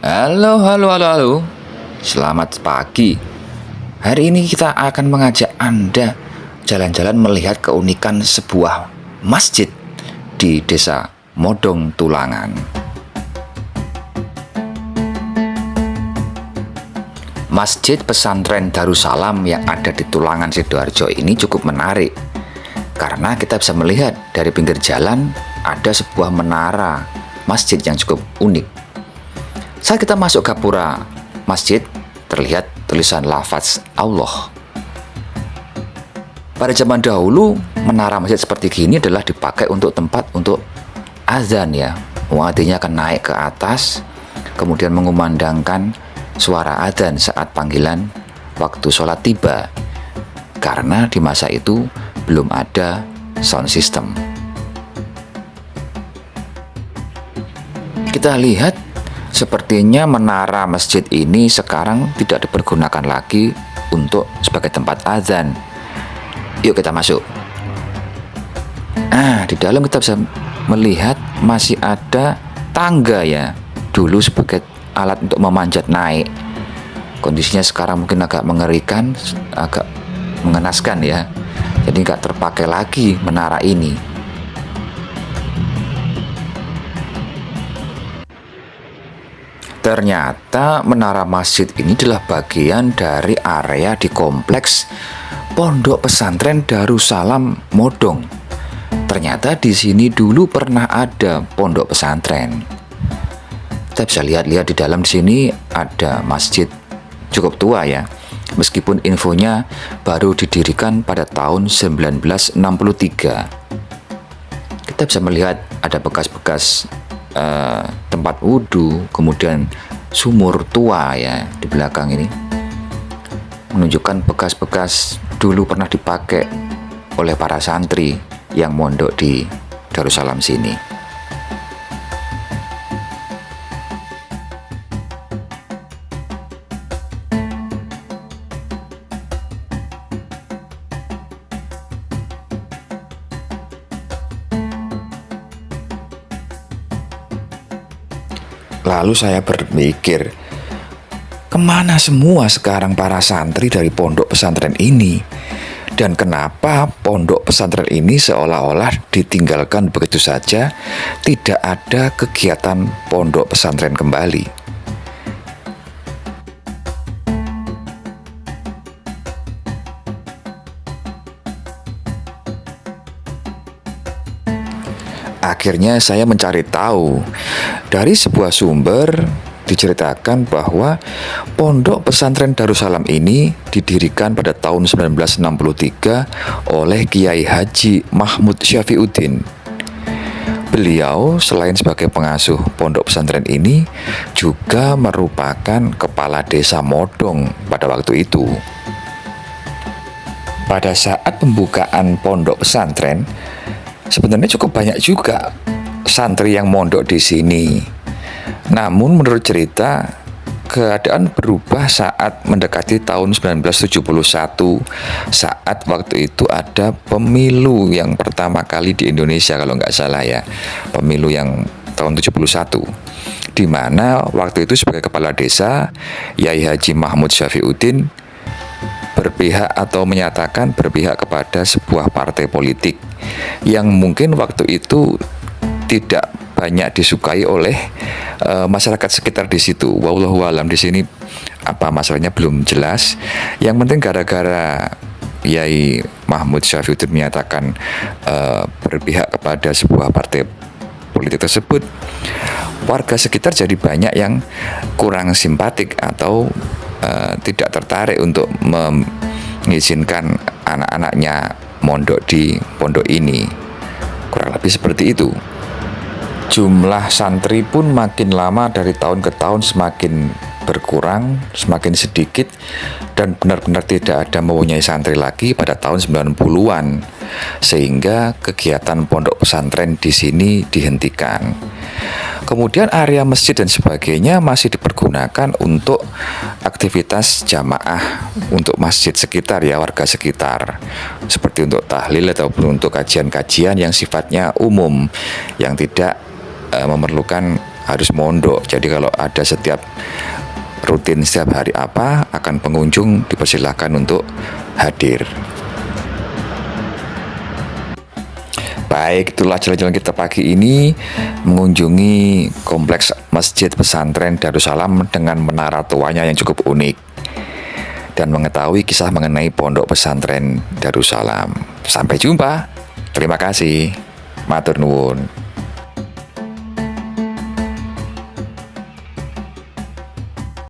Halo, halo, halo, halo. Selamat pagi. Hari ini kita akan mengajak Anda jalan-jalan melihat keunikan sebuah masjid di Desa Modong Tulangan. Masjid Pesantren Darussalam yang ada di Tulangan Sidoarjo ini cukup menarik karena kita bisa melihat dari pinggir jalan ada sebuah menara masjid yang cukup unik. Saat kita masuk gapura masjid, terlihat tulisan lafaz Allah. Pada zaman dahulu, menara masjid seperti gini adalah dipakai untuk tempat untuk azan ya. Artinya akan naik ke atas, kemudian mengumandangkan suara azan saat panggilan waktu sholat tiba. Karena di masa itu belum ada sound system. Kita lihat sepertinya menara masjid ini sekarang tidak dipergunakan lagi untuk sebagai tempat azan. Yuk kita masuk. Di dalam kita bisa melihat masih ada tangga ya. Dulu sebagai alat untuk memanjat naik. Kondisinya sekarang mungkin agak mengerikan, agak mengenaskan ya. Jadi nggak terpakai lagi menara ini. Ternyata menara masjid ini adalah bagian dari area di kompleks Pondok Pesantren Darussalam Modong. Ternyata di sini dulu pernah ada pondok pesantren. Kita bisa lihat-lihat di dalam sini ada masjid cukup tua ya. Meskipun infonya baru didirikan pada tahun 1963. Kita bisa melihat ada bekas-bekas tempat wudhu, kemudian sumur tua ya di belakang ini, menunjukkan bekas-bekas dulu pernah dipakai oleh para santri yang mondok di Darussalam sini. Lalu saya berpikir, kemana semua sekarang para santri dari pondok pesantren ini? Dan kenapa pondok pesantren ini seolah-olah ditinggalkan begitu saja, tidak ada kegiatan pondok pesantren kembali? Akhirnya saya mencari tahu. Dari sebuah sumber diceritakan bahwa Pondok Pesantren Darussalam ini didirikan pada tahun 1963 oleh Kiai Haji Mahmud Syafiuddin. Beliau selain sebagai pengasuh pondok pesantren ini juga merupakan kepala desa Modong pada waktu itu. Pada saat pembukaan pondok pesantren, sebenarnya cukup banyak juga santri yang mondok di sini. Namun menurut cerita, keadaan berubah saat mendekati tahun 1971, saat waktu itu ada pemilu yang pertama kali di Indonesia kalau nggak salah ya, pemilu yang tahun 71, di mana waktu itu sebagai kepala desa, Yai Haji Mahmud Syafiuddin berpihak atau menyatakan berpihak kepada sebuah partai politik yang mungkin waktu itu tidak banyak disukai oleh masyarakat sekitar di situ. Wallahu alam, di sini apa masalahnya belum jelas. Yang penting gara-gara Yai Mahmud Syafiuddin menyatakan berpihak kepada sebuah partai politik tersebut, warga sekitar jadi banyak yang kurang simpatik atau tidak tertarik untuk mengizinkan anak-anaknya mondok di pondok ini. Kurang lebih seperti itu. Jumlah santri pun makin lama dari tahun ke tahun semakin berkurang, semakin sedikit, dan benar-benar tidak ada mempunyai santri lagi pada tahun 90-an, sehingga kegiatan pondok pesantren di sini dihentikan. Kemudian area masjid dan sebagainya masih dipergunakan untuk aktivitas jamaah untuk masjid sekitar ya, warga sekitar, seperti untuk tahlil ataupun untuk kajian-kajian yang sifatnya umum, yang tidak memerlukan harus mondok. Jadi kalau ada rutin setiap hari apa, akan pengunjung dipersilahkan untuk hadir. Baik, itulah jalan-jalan kita pagi ini mengunjungi kompleks Masjid Pesantren Darussalam dengan menara tuanya yang cukup unik dan mengetahui kisah mengenai Pondok Pesantren Darussalam. Sampai jumpa. Terima kasih. Matur nuwun.